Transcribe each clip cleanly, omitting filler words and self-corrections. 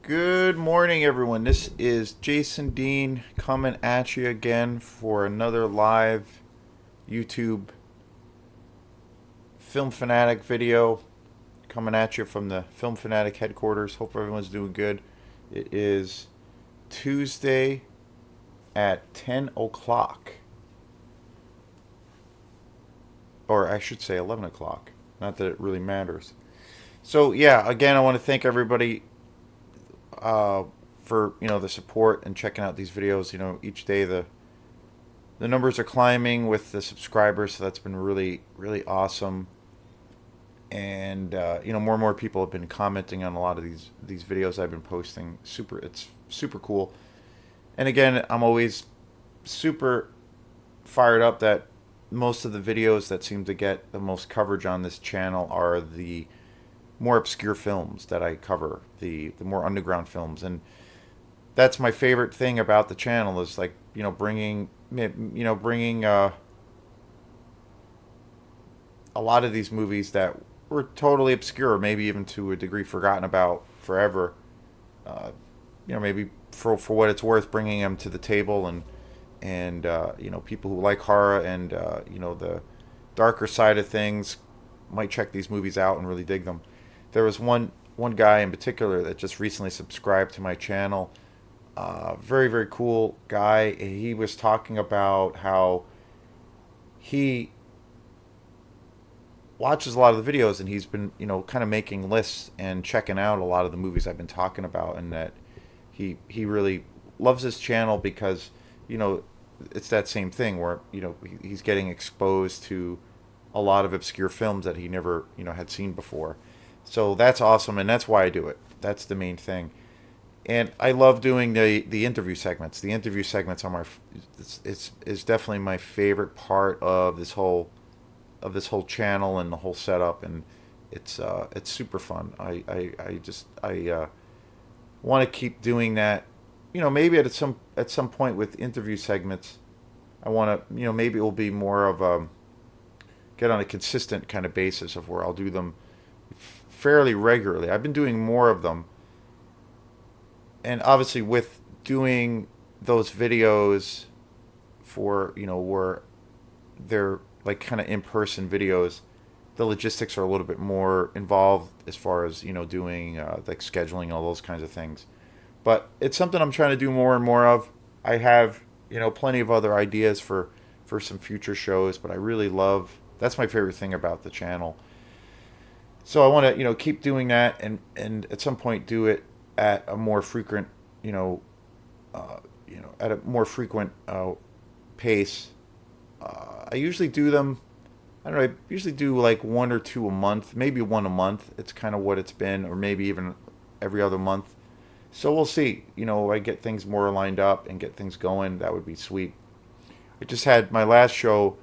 Good morning, everyone. This is Jason Dean coming at you again for another live YouTube Film Fanatic video. Coming at you from the Film Fanatic headquarters. Hope everyone's doing good. It is Tuesday at 10 o'clock. Or I should say 11 o'clock. Not that it really matters. So, yeah, again, I want to thank everybody uh, for the support and checking out these videos. Each day the numbers are climbing with the subscribers, so that's been really really awesome. And more and more people have been commenting on a lot of these videos I've been posting. It's super cool. And again, I'm always super fired up that most of the videos that seem to get the most coverage on this channel are the more obscure films that I cover, the more underground films. And that's my favorite thing about the channel is like bringing a lot of these movies that were totally obscure, maybe even to a degree forgotten about forever. uh, Maybe for what it's worth, bringing them to the table, and people who like horror and the darker side of things might check these movies out and really dig them. There was one guy in particular that just recently subscribed to my channel. Very very cool guy. He was talking about how he watches a lot of the videos, and he's been kind of making lists and checking out a lot of the movies I've been talking about, and that he really loves his channel because you know it's that same thing where he's getting exposed to a lot of obscure films that he never had seen before. So that's awesome, and that's why I do it. That's the main thing. And I love doing the interview segments. The interview segments are it's definitely my favorite part of this whole channel and the whole setup, and it's super fun. I want to keep doing that. Maybe at some point with interview segments, I want to maybe it will be more of a get on a consistent kind of basis of where I'll do them fairly regularly. I've been doing more of them, and obviously with doing those videos for where they're like kind of in-person videos, the logistics are a little bit more involved as far as doing like scheduling, all those kinds of things. But it's something I'm trying to do more and more of. I have plenty of other ideas for some future shows, but I really love, that's my favorite thing about the channel. So I want to keep doing that, and at some point do it at a more frequent you know at a more frequent pace. I usually do them. I don't know. I usually do like one or two a month, maybe one a month. It's kind of what it's been, or maybe even every other month. So we'll see. I get things more lined up and get things going. That would be sweet. I just had my last show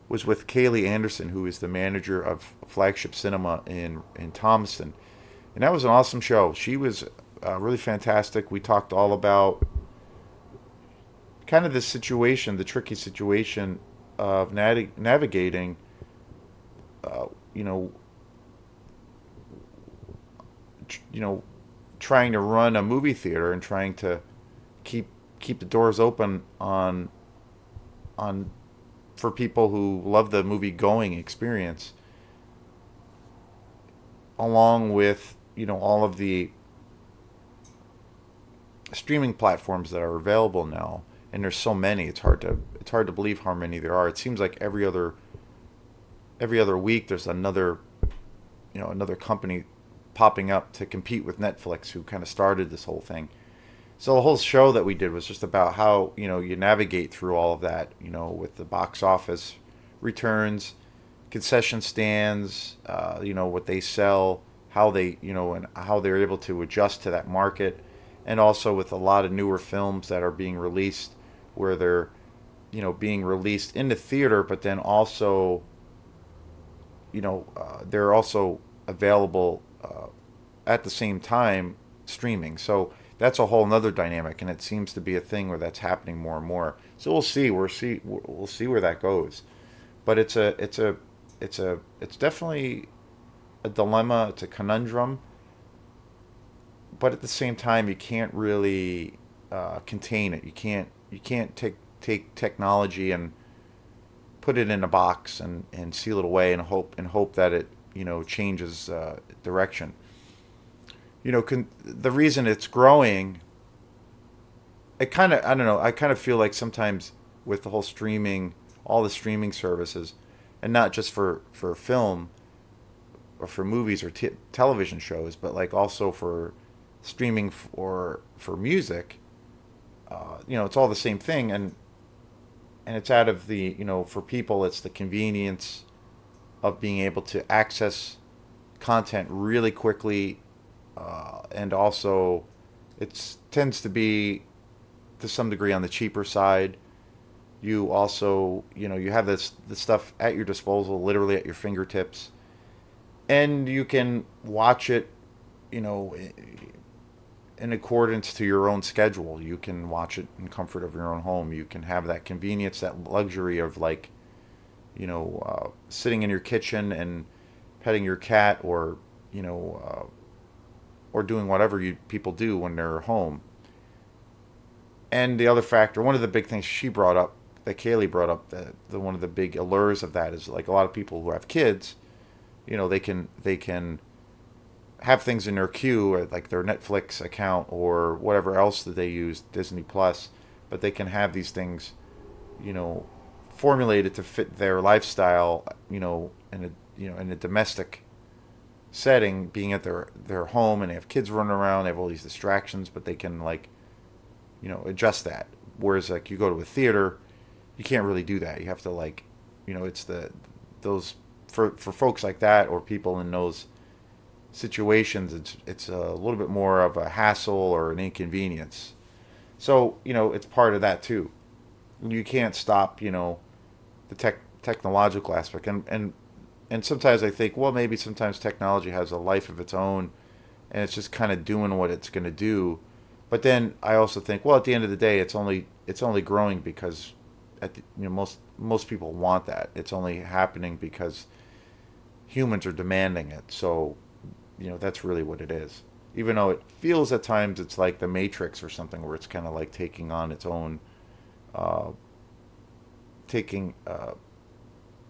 was with Kaylee Anderson, who is the manager of Flagship Cinema in Thomaston, and that was an awesome show. She was really fantastic. We talked all about kind of the situation, the tricky situation of navigating, uh, you know, you know, trying to run a movie theater and trying to keep keep the doors open on for people who love the movie going experience, along with all of the streaming platforms that are available now. And there's so many, it's hard to believe how many there are. It seems like every other week there's another company popping up to compete with Netflix, who kind of started this whole thing. So the whole show that we did was just about how you navigate through all of that, with the box office returns, concession stands, what they sell, how they and how they're able to adjust to that market, and also with a lot of newer films that are being released, where they're being released in the theater, but then also they're also available at the same time streaming. So that's a whole nother dynamic, and it seems to be a thing where that's happening more and more. So we'll see where that goes. But it's definitely a dilemma. It's a conundrum. but at the same time, you can't really contain it. You can't take technology and put it in a box and seal it away and hope that it changes direction. The reason it's growing, it kind of I don't know. I kind of feel like sometimes with the whole streaming, all the streaming services, and not just for film or for movies or television shows, but like also for streaming for music. It's all the same thing, and it's out of the for people, it's the convenience of being able to access content really quickly, and also it tends to be to some degree on the cheaper side. You also you have this stuff at your disposal, literally at your fingertips, and you can watch it you know in accordance to your own schedule. You can watch it in comfort of your own home. You can have that convenience, that luxury of like sitting in your kitchen and petting your cat, or you know or doing whatever you people do when they're home. And the other factor, one of the big things she brought up, that Kaylee brought up, the one of the big allures of that is like a lot of people who have kids, they can have things in their queue, or like their Netflix account or whatever else that they use, Disney Plus, but they can have these things, you know, formulated to fit their lifestyle, in a domestic setting, being at their home, and they have kids running around, they have all these distractions, but they can like adjust that. Whereas like you go to a theater, you can't really do that. You have to like, it's those for folks like that, or people in those situations, it's a little bit more of a hassle or an inconvenience. So it's part of that too. You can't stop the technological aspect, and sometimes I think, well, maybe sometimes technology has a life of its own, and it's just kind of doing what it's going to do. But then I also think, well, at the end of the day, it's only growing because most people want that. It's only happening because humans are demanding it. So that's really what it is. Even though it feels at times it's like the Matrix or something, where it's kind of like taking on its own, uh, taking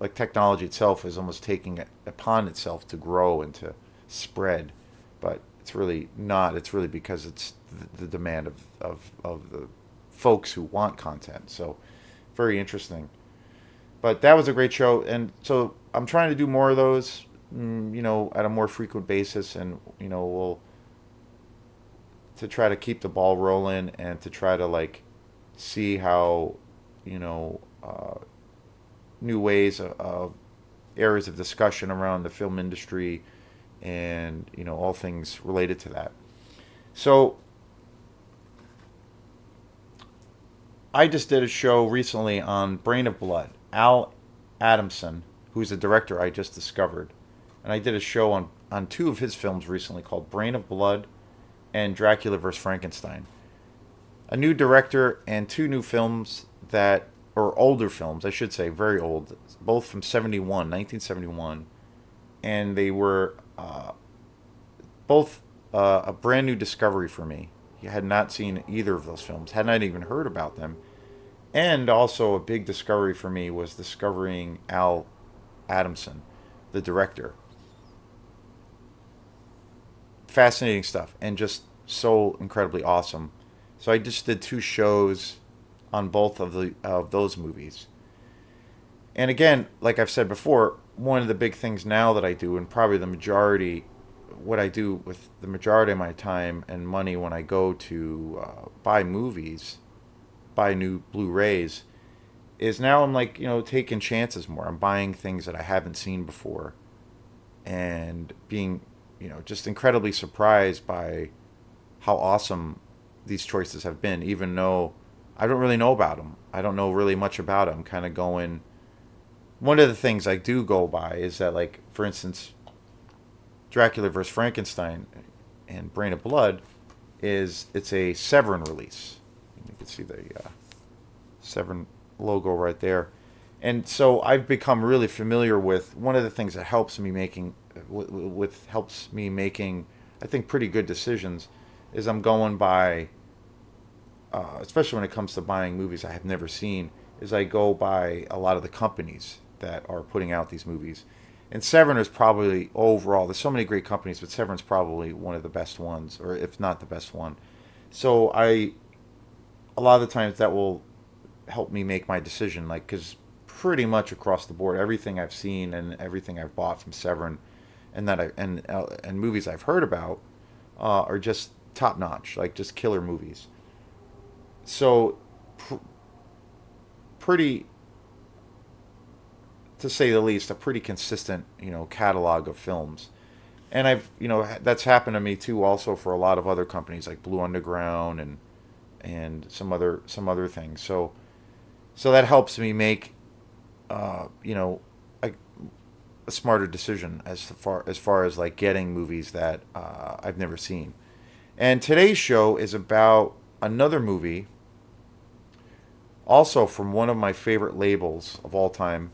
like technology itself is almost taking it upon itself to grow and to spread. But it's really not. It's really because it's the demand of the folks who want content. So very interesting. But that was a great show, and so I'm trying to do more of those, at a more frequent basis, and we'll to try to keep the ball rolling, and to try to like see how you know new ways of areas of discussion around the film industry, and all things related to that. So I just did a show recently on Brain of Blood. Al Adamson, who's a director I just discovered, and I did a show on two of his films recently called Brain of Blood and Dracula vs. Frankenstein. A new director and two new films that, or older films, I should say, very old, both from 1971, and they were both a brand new discovery for me. I had not seen either of those films, had not even heard about them. And also a big discovery for me was discovering Al Adamson, the director. Fascinating stuff, and just so incredibly awesome. So I just did two shows on both of those movies. And again, like I've said before, one of the big things now that I do, and probably the majority, what I do with the majority of my time and money when I go to buy movies, buy new Blu-rays, is now I'm like, taking chances more. I'm buying things that I haven't seen before, and being, just incredibly surprised by how awesome these choices have been, even though I don't really know about them. I don't know really much about them. Kind of going. One of the things I do go by is that, like, for instance, Dracula vs. Frankenstein and Brain of Blood it's a Severin release. You can see the Severin logo right there. And so I've become really familiar with one of the things that helps me making, with helps me making, I think, pretty good decisions, is I'm going by, especially when it comes to buying movies I have never seen, is I go by a lot of the companies that are putting out these movies. And Severin is probably overall, there's so many great companies, but Severin's probably one of the best ones, or if not the best one. So a lot of the times that will help me make my decision, like, because pretty much across the board, everything I've seen and everything I've bought from Severin and movies I've heard about are just top notch, like just killer movies. So pr- pretty, to say the least, a pretty consistent, catalog of films. And that's happened to me too, also for a lot of other companies like Blue Underground and some other things. So that helps me make, a, a smarter decision as far as like getting movies that I've never seen. And today's show is about another movie, also from one of my favorite labels of all time,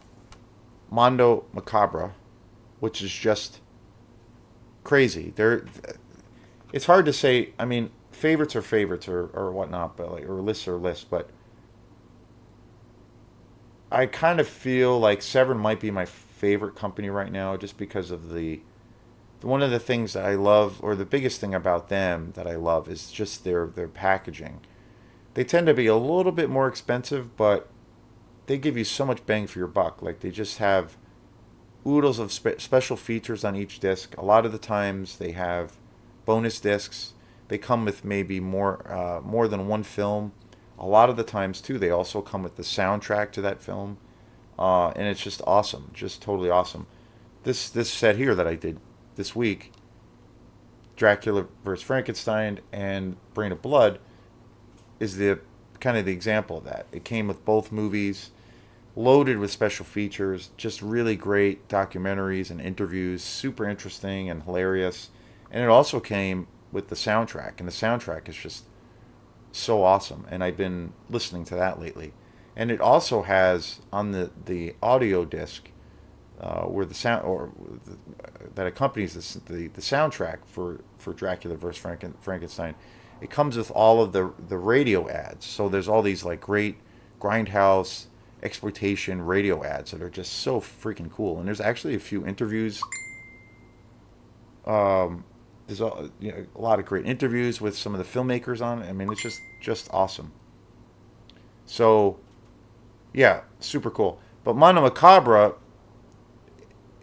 Mondo Macabra, which is just crazy. It's hard to say. I mean, favorites are favorites or whatnot, but like, or lists are lists. But I kind of feel like Severin might be my favorite company right now, just because of the one of the things that I love, or the biggest thing about them that I love, is just their packaging. They tend to be a little bit more expensive, but they give you so much bang for your buck. Like, they just have oodles of special features on each disc. A lot of the times they have bonus discs. They come with maybe more than one film. A lot of the times too, they also come with the soundtrack to that film, and it's just awesome, just totally awesome. This set here that I did this week, Dracula vs Frankenstein and Brain of Blood, is the kind of the example of that. It came with both movies, loaded with special features, just really great documentaries and interviews, super interesting and hilarious. And it also came with the soundtrack, and the soundtrack is just so awesome. And I've been listening to that lately. And it also has on the audio disc, where the sound or the, that accompanies the soundtrack for Dracula vs Frankenstein. It comes with all of the radio ads. So there's all these like great grindhouse exploitation radio ads that are just so freaking cool. And there's actually a few interviews. There's a lot of great interviews with some of the filmmakers on it. I mean, it's just awesome. So yeah, super cool. But Mono Macabra,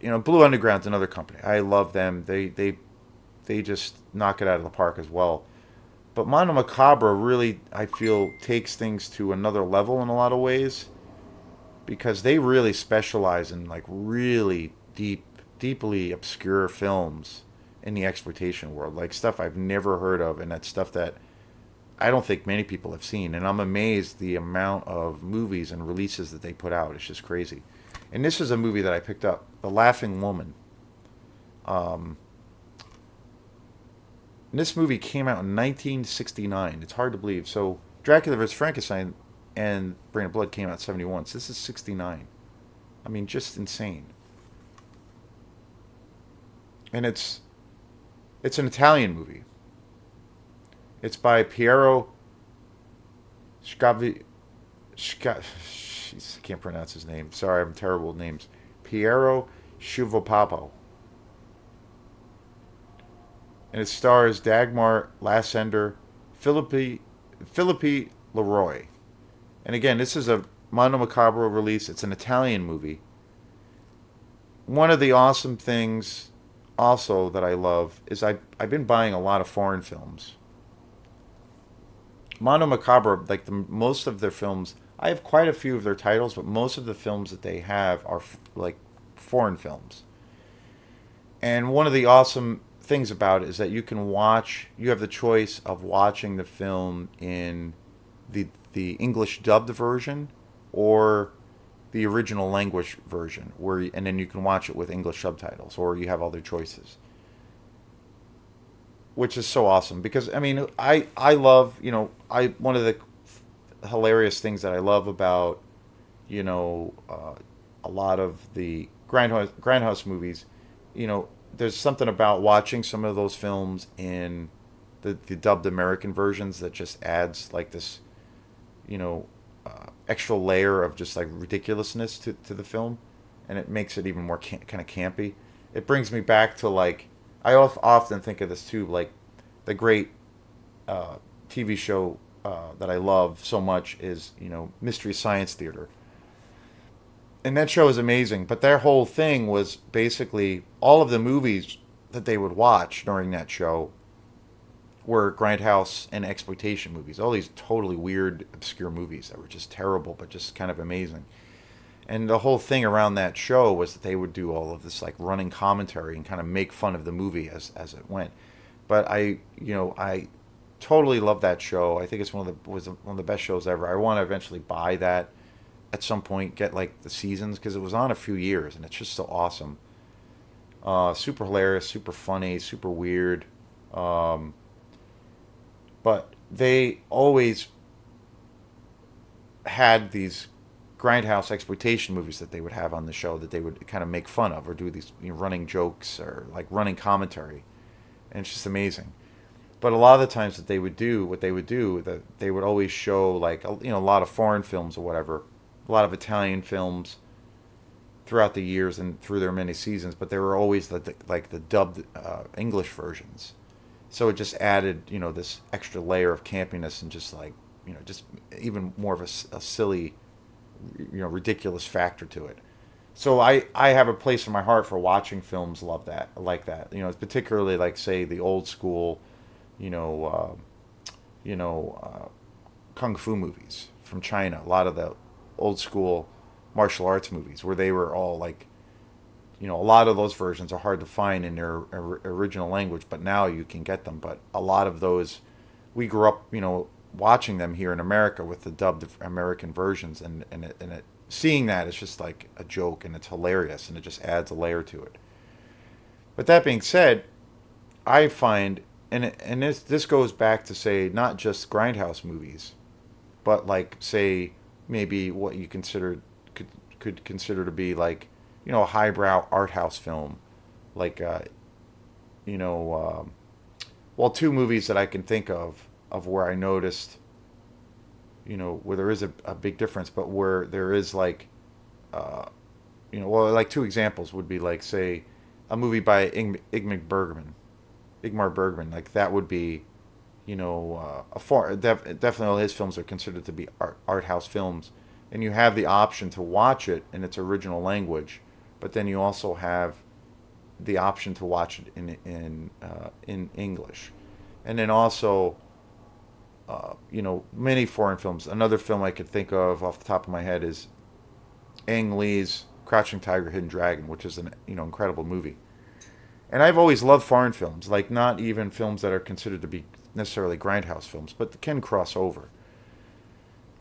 Blue Underground's another company. I love them. They just knock it out of the park as well. But Mono Macabra really, I feel, takes things to another level in a lot of ways, because they really specialize in like really deeply obscure films in the exploitation world, like stuff I've never heard of, and that's stuff that I don't think many people have seen. And I'm amazed the amount of movies and releases that they put out. It's just crazy. And this is a movie that I picked up, The Laughing Woman. Um, and this movie came out in 1969. It's hard to believe. So Dracula vs Frankenstein and Brain of Blood came out in 71. So this is 69. I mean, just insane. And it's an Italian movie. It's by Piero Scavi. Jeez, I can't pronounce his name. Sorry, I'm terrible with names. Piero Schivazappa. And it stars Dagmar Lassander Philippe Leroy. And again, this is a Mondo Macabro release. It's an Italian movie. One of the awesome things also that I love is I've been buying a lot of foreign films. Mondo Macabro, like most of their films, I have quite a few of their titles, but most of the films that they have are like foreign films. And one of the awesome things about it is that you have the choice of watching the film in the English dubbed version or the original language version, and then you can watch it with English subtitles, or you have other choices, which is so awesome. Because I mean, I love, I one of the hilarious things that I love about, a lot of the grindhouse movies, there's something about watching some of those films in the dubbed American versions that just adds like this, you know, extra layer of just like ridiculousness to the film, and it makes it even more kind of campy. It brings me back to like I often think of this too, like the great uh, TV show that I love so much is Mystery Science Theater, and that show is amazing. But their whole thing was basically all of the movies that they would watch during that show were grindhouse and exploitation movies. All these totally weird, obscure movies that were just terrible, but just kind of amazing. And the whole thing around that show was that they would do all of this like running commentary and kind of make fun of the movie as it went. But I totally love that show. I think it's one of the best shows ever. I want to eventually buy that at some point, get like the seasons because it was on a few years and it's just so awesome. Super hilarious, super funny, super weird. Um, but they always had these grindhouse exploitation movies that they would have on the show that they would kind of make fun of or do these running jokes or like running commentary, and it's just amazing. But a lot of the times that they would do what they would do that they would always show like a lot of foreign films or whatever, a lot of Italian films throughout the years and through their many seasons, but they were always like the dubbed English versions. So it just added this extra layer of campiness and just like just even more of a silly ridiculous factor to it. So I have a place in my heart for watching films love that like that. It's particularly like say the old school, you know, you know, kung fu movies from China. A lot of the old school martial arts movies where they were all like, a lot of those versions are hard to find in their original language, but now you can get them. But a lot of those, we grew up, watching them here in America with the dubbed American versions, and seeing that is just like a joke, and it's hilarious, and it just adds a layer to it. But that being said, I find, and this goes back to say not just grindhouse movies, but like say maybe what you could could consider to be like a highbrow art house film, like you know well, two movies that I can think of where I noticed where there is a big difference, but where there is like uh, well, like two examples would be like say a movie by Igmar Bergman, like that would be definitely all his films are considered to be art house films, and you have the option to watch it in its original language, but then you also have the option to watch it in English, and then also many foreign films. Another film I could think of off the top of my head is Ang Lee's Crouching Tiger, Hidden Dragon, which is an incredible movie. And I've always loved foreign films, like not even films that are considered to be necessarily grindhouse films, but can cross over,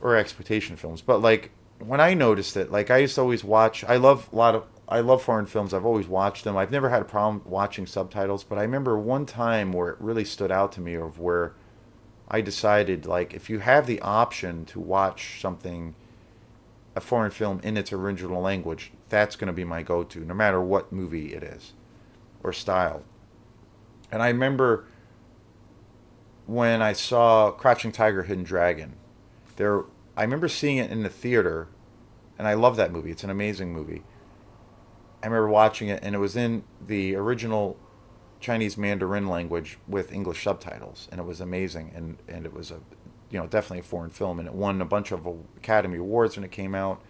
or exploitation films. But like when I noticed it, like I used to always watch. I love foreign films. I've always watched them. I've never had a problem watching subtitles, but I remember one time where it really stood out to me of where I decided like if you have the option to watch something, a foreign film in its original language, that's going to be my go-to no matter what movie it is or style. And I remember when I saw Crouching Tiger, Hidden Dragon, there I remember seeing it in the theater, and I love that movie. It's an amazing movie. I remember watching it, and it was in the original Chinese Mandarin language with English subtitles, and it was amazing. And it was definitely a foreign film, and it won a bunch of Academy Awards when it came out.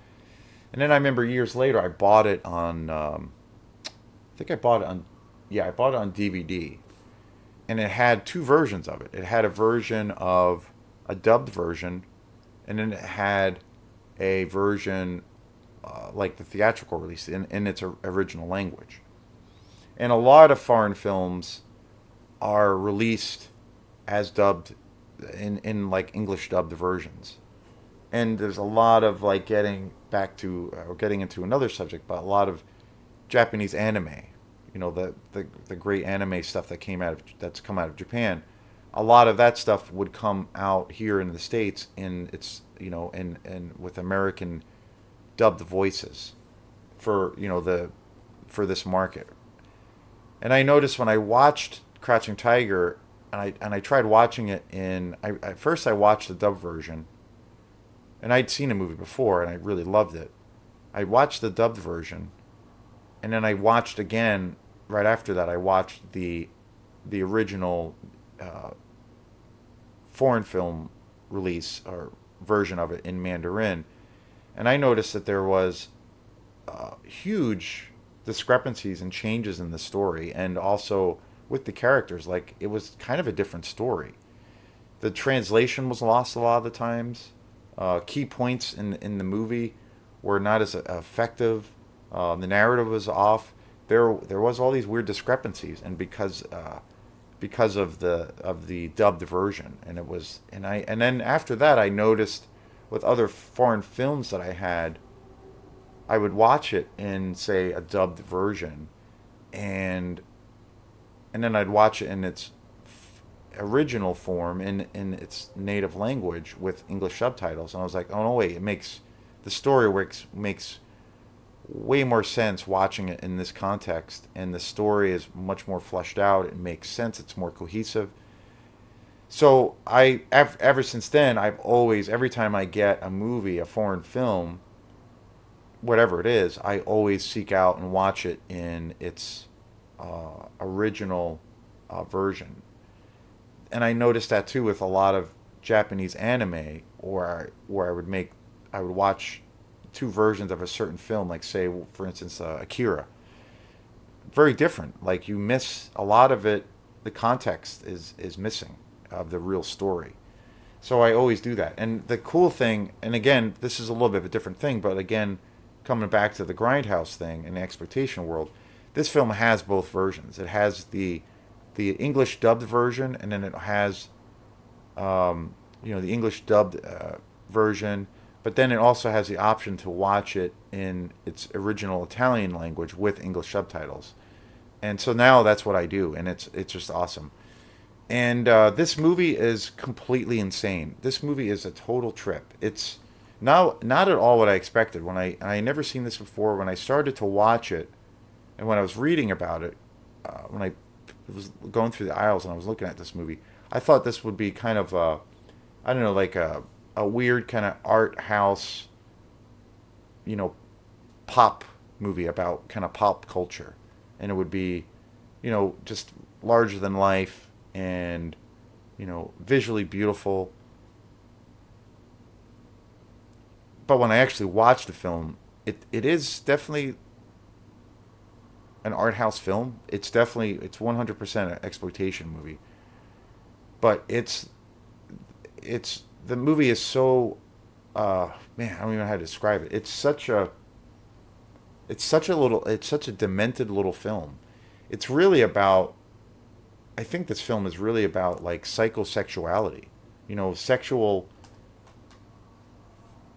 And then I remember years later, I bought it on. I think I bought it on. Yeah, I bought it on DVD, and it had two versions of it. It had a version of a dubbed version, and then it had a version like the theatrical release in its original language. And a lot of foreign films are released as dubbed in like English dubbed versions. And there's a lot of like getting back to or getting into another subject, but a lot of Japanese anime, the great anime stuff that's come out of Japan. A lot of that stuff would come out here in the States in its in with American dubbed voices for for this market. And I noticed when I watched Crouching Tiger, and I tried watching it in. At first I watched the dub version, and I'd seen a movie before, and I really loved it. I watched the dubbed version, and then I watched again right after that. I watched the original uh, foreign film release or version of it in Mandarin, and I noticed that there was huge discrepancies and changes in the story, and also with the characters. Like it was kind of a different story. The translation was lost a lot of the times. Key points in the movie were not as effective. The narrative was off. There was all these weird discrepancies, and because of the dubbed version, and it was and then after that I noticed with other foreign films that I had, I would watch it in say a dubbed version, and then I'd watch it in its original form in its native language with English subtitles, and I was like, oh no, wait, it makes the story makes way more sense watching it in this context, and the story is much more fleshed out. It makes sense. It's more cohesive. So ever since then, I've always every time I get a movie, a foreign film, whatever it is, I always seek out and watch it in its original version. And I noticed that too with a lot of Japanese anime, where I would watch two versions of a certain film, like say for instance Akira. Very different. Like you miss a lot of it. The context is missing of the real story. So I always do that. And the cool thing, and again, this is a little bit of a different thing, but again, coming back to the grindhouse thing in the exploitation world, this film has both versions. It has the English dubbed version, and then it has the English dubbed version, but then it also has the option to watch it in its original Italian language with English subtitles. And so now that's what I do, and it's just awesome. And this movie is completely insane. This movie is a total trip. It's not at all what I expected. I never seen this before. When I started to watch it, and when I was reading about it, when I was going through the aisles and I was looking at this movie, I thought this would be kind of I don't know, like a weird kind of art house, you know, pop movie about kind of pop culture, and it would be, just larger than life and visually beautiful. But when I actually watched the film, it is definitely an art house film. It's 100% an exploitation movie. But it's the movie is so man, I don't even know how to describe it. It's such a demented little film. It's really about I think this film is really about like psychosexuality. Sexual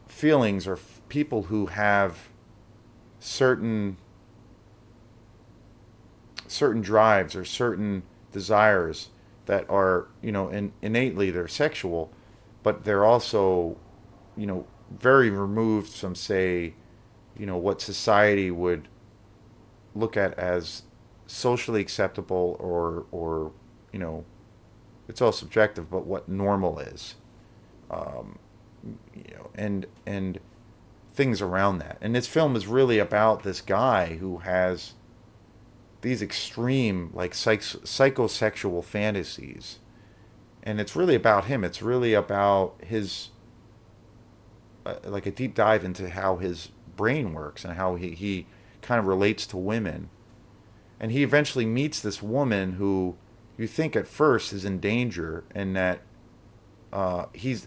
feelings or people who have certain drives or certain desires that are innately they're sexual, but they're also very removed from say what society would look at as socially acceptable or you know it's all subjective, but what normal is, um, and things around that. And this film is really about this guy who has these extreme like psychosexual fantasies, and it's really about him. It's really about his like a deep dive into how his brain works and how he kind of relates to women. And he eventually meets this woman who you think at first is in danger, and that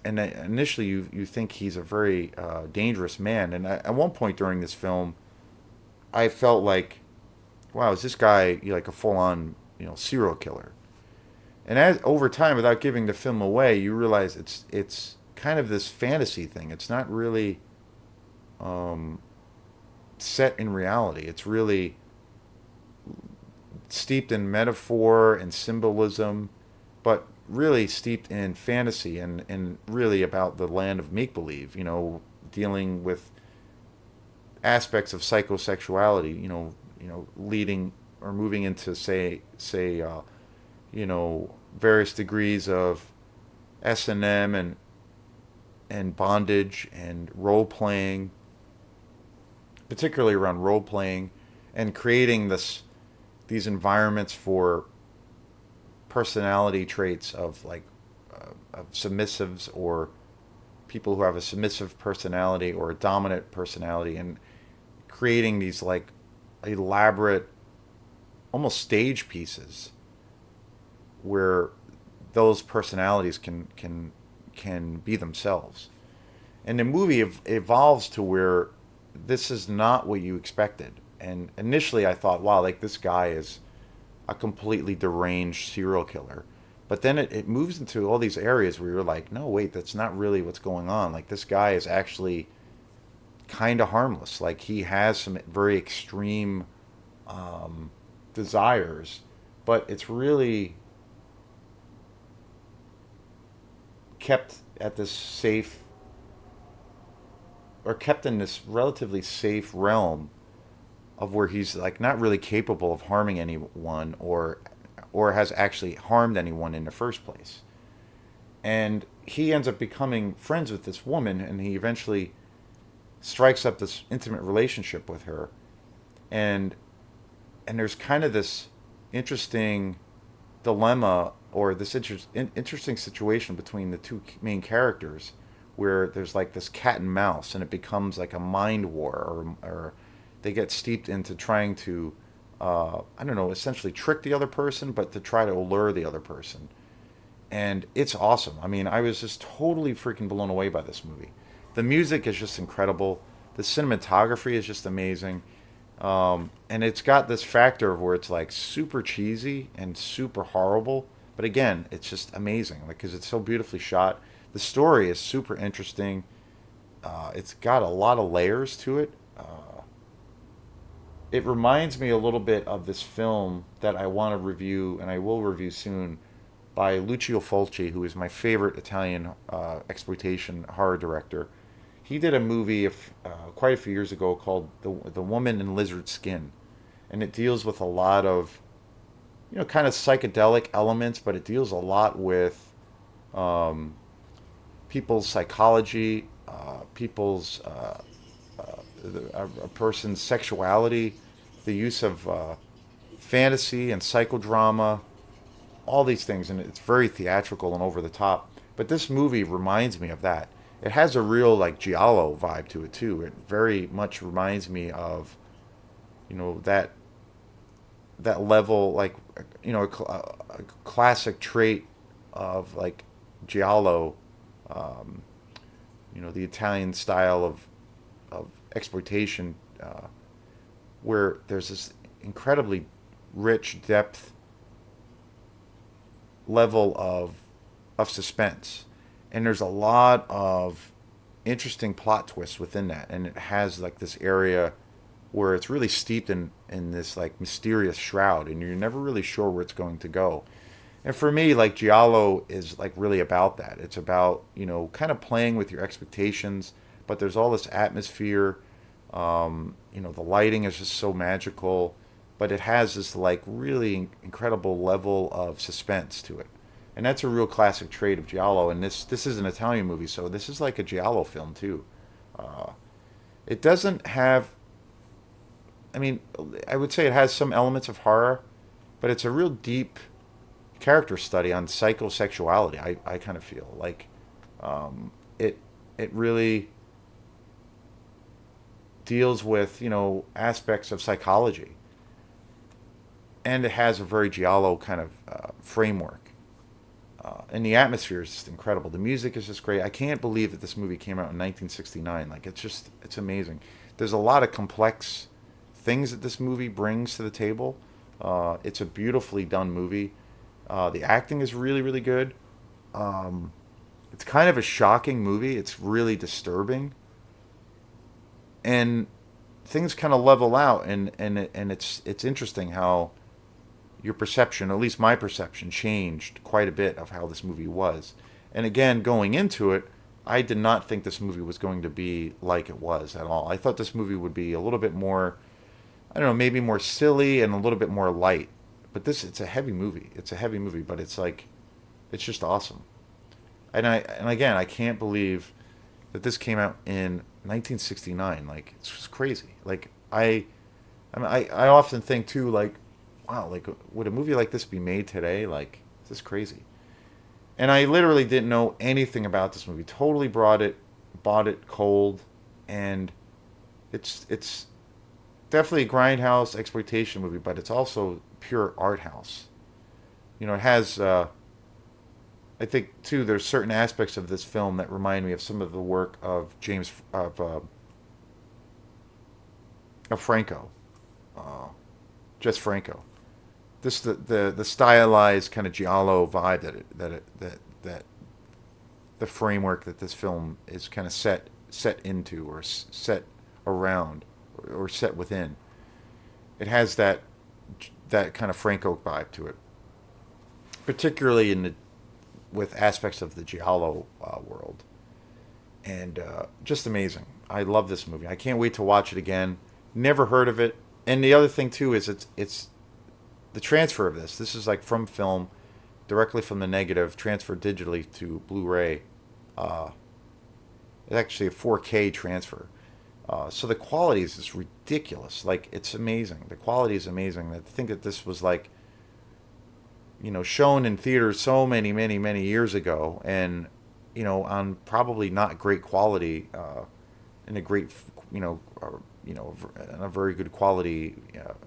initially you think he's a very dangerous man. And at one point during this film, I felt like, wow, is this guy like a full on serial killer? And as over time, without giving the film away, you realize it's kind of this fantasy thing. It's not really um, set in reality. It's really steeped in metaphor and symbolism, but really steeped in fantasy and really about the land of make believe. Dealing with aspects of psychosexuality. Leading or moving into say you know various degrees of S&M and bondage and role playing, particularly around role playing, and creating these environments for personality traits of of submissives or people who have a submissive personality or a dominant personality, and creating these like elaborate, almost stage pieces where those personalities can be themselves. And the movie evolves to where this is not what you expected. And initially, I thought, wow, like this guy is a completely deranged serial killer. But then it moves into all these areas where you're like, no, wait, that's not really what's going on. Like this guy is actually kind of harmless. Like he has some very extreme desires, but it's really kept at this safe, or kept in this relatively safe realm of where he's like not really capable of harming anyone, or has actually harmed anyone in the first place. And he ends up becoming friends with this woman, and he eventually strikes up this intimate relationship with her. And there's kind of this interesting dilemma, or this interesting situation between the two main characters, where there's like this cat and mouse, and it becomes like a mind war, or they get steeped into trying to, I don't know, essentially trick the other person, but to try to allure the other person. And it's awesome. I mean, I was just totally freaking blown away by this movie. The music is just incredible. The cinematography is just amazing. And it's got this factor of where it's like super cheesy and super horrible, but again, it's just amazing, like because it's so beautifully shot. The story is super interesting. It's got a lot of layers to it. It reminds me a little bit of this film that I want to review, and I will review soon, by Lucio Fulci, who is my favorite Italian exploitation horror director. He did a movie quite a few years ago called The Woman in Lizard Skin, and it deals with a lot of kind of psychedelic elements, but it deals a lot with um, people's psychology, people's a person's sexuality, the use of fantasy and psychodrama, all these things, and it's very theatrical and over the top. But this movie reminds me of that. It has a real like giallo vibe to it too. It very much reminds me of that level, like a classic trait of like giallo, um, the Italian style of exploitation, where there's this incredibly rich depth level of suspense, and there's a lot of interesting plot twists within that, and it has like this area where it's really steeped in this like mysterious shroud, and you're never really sure where it's going to go. And for me, like giallo is like really about that. It's about kind of playing with your expectations, but there's all this atmosphere. The lighting is just so magical, but it has this like really incredible level of suspense to it, and that's a real classic trait of giallo. And this is an Italian movie, so this is like a giallo film too. Uh, it doesn't have. I mean, I would say it has some elements of horror, but it's a real deep character study on psychosexuality. I kind of feel like it it really deals with aspects of psychology, and it has a very giallo kind of framework. And the atmosphere is just incredible. The music is just great. I can't believe that this movie came out in 1969. Like it's amazing. There's a lot of complex things that this movie brings to the table. It's a beautifully done movie. The acting is really really good. Um, it's kind of a shocking movie. It's really disturbing, and things kind of level out, and it's interesting how your perception, at least my perception, changed quite a bit of how this movie was. And again, going into it, I did not think this movie was going to be like it was at all. I thought this movie would be a little bit more, I don't know, maybe more silly and a little bit more light. But it's a heavy movie. It's a heavy movie, but it's like It's just awesome. And again, I can't believe that this came out in 1969. Like it's just crazy. Like I often think too, like, wow, like would a movie like this be made today? Like this is crazy. And I literally didn't know anything about this movie. Totally bought it cold, and it's definitely a grindhouse exploitation movie, but it's also pure art house. You know, it has. I think too. There's certain aspects of this film that remind me of some of the work of Franco, uh, just Franco. This the stylized kind of giallo vibe that the framework that this film is kind of set into or set around or set within. It has that kind of Franco vibe to it, particularly in the with aspects of the giallo world, and just amazing. I love this movie. I can't wait to watch it again. Never heard of it. And the other thing too is it's the transfer of this. This is like from film, directly from the negative, transferred digitally to Blu-ray. Uh, it's actually a 4K transfer. So the quality is just ridiculous. Like it's amazing. The quality is amazing. I think that this was like shown in theaters so many years ago, and on probably not great quality, in a great in a very good quality,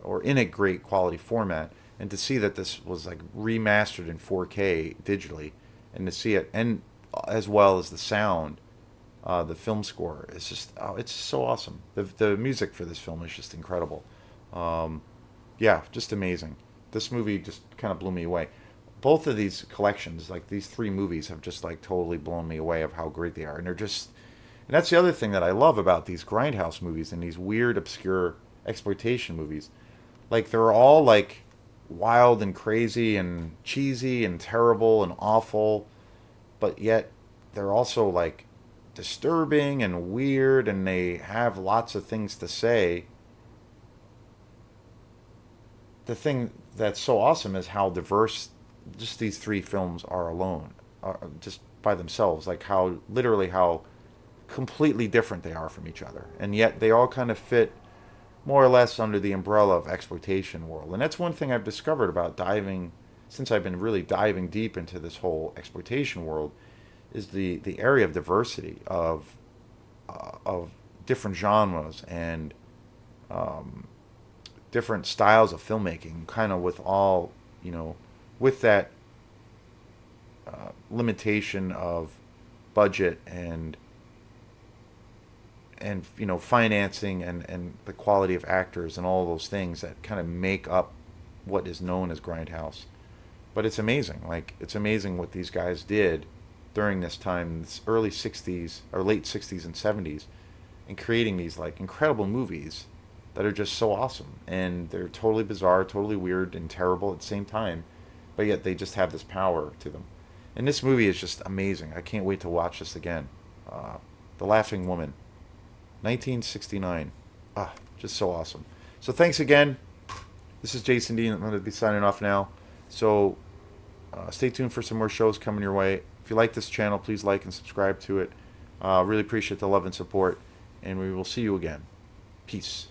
or in a great quality format, and to see that this was like remastered in 4K digitally, and to see it, and as well as the sound, the film score is just, oh, it's so awesome. The music for this film is just incredible. Yeah, just amazing. This movie just kind of blew me away. Both of these collections, like these three movies, have just like totally blown me away of how great they are, and they're just, and that's the other thing that I love about these grindhouse movies and these weird, obscure exploitation movies. Like they're all like wild and crazy and cheesy and terrible and awful, but yet they're also like disturbing and weird, and they have lots of things to say. The thing that's so awesome is how diverse just these three films are alone, just by themselves. Like how completely different they are from each other, and yet they all kind of fit more or less under the umbrella of exploitation world. And that's one thing I've discovered about diving, since I've been really diving deep into this whole exploitation world, is the area of diversity of different genres and different styles of filmmaking, kind of with all, with that limitation of budget and financing and the quality of actors and all those things that kind of make up what is known as grindhouse. But it's amazing. Like it's amazing what these guys did during this time, this early '60s or late '60s and '70s, in creating these like incredible movies that are just so awesome, and they're totally bizarre, totally weird, and terrible at the same time, but yet they just have this power to them. And this movie is just amazing. I can't wait to watch this again. The Laughing Woman, 1969. Ah, just so awesome. So thanks again. This is Jason Dean. I'm going to be signing off now. So stay tuned for some more shows coming your way. If you like this channel, please like and subscribe to it. Really appreciate the love and support, and we will see you again. Peace.